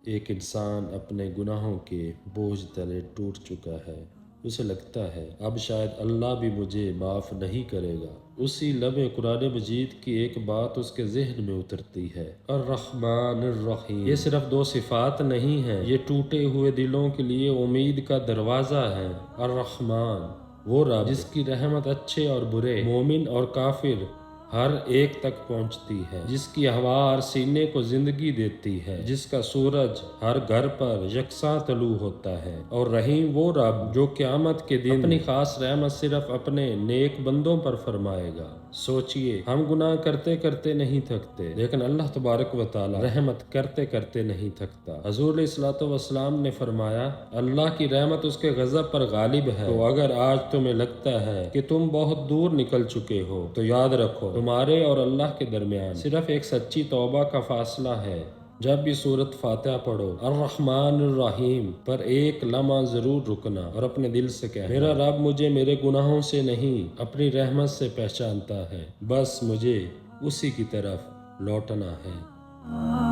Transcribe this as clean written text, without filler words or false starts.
ایک انسان اپنے گناہوں کے بوجھ تلے ٹوٹ چکا ہے۔ اسے لگتا ہے اب شاید اللہ بھی مجھے معاف نہیں کرے گا۔ اسی لمحے قرآن مجید کی ایک بات اس کے ذہن میں اترتی ہے، الرحمن الرحیم۔ یہ صرف دو صفات نہیں ہیں، یہ ٹوٹے ہوئے دلوں کے لیے امید کا دروازہ ہے۔ الرحمن، وہ رب جس کی رحمت اچھے اور برے، مومن اور کافر ہر ایک تک پہنچتی ہے، جس کی ہوا ہر سینے کو زندگی دیتی ہے، جس کا سورج ہر گھر پر یکساں طلوع ہوتا ہے۔ اور رحیم وہ رب جو قیامت کے دن اپنی خاص رحمت صرف اپنے نیک بندوں پر فرمائے گا۔ سوچئے، ہم گناہ کرتے کرتے نہیں تھکتے، لیکن اللہ تبارک و تعالی رحمت کرتے کرتے نہیں تھکتا۔ حضور علیہ الصلوۃ والسلام نے فرمایا، اللہ کی رحمت اس کے غضب پر غالب ہے۔ تو اگر آج تمہیں لگتا ہے کہ تم بہت دور نکل چکے ہو، تو یاد رکھو تمہارے اور اللہ کے درمیان صرف ایک سچی توبہ کا فاصلہ ہے۔ جب بھی سورۃ فاتحہ پڑھو، الرحمن الرحیم پر ایک لمحہ ضرور رکنا اور اپنے دل سے کہنا، میرا رب مجھے میرے گناہوں سے نہیں اپنی رحمت سے پہچانتا ہے، بس مجھے اسی کی طرف لوٹنا ہے۔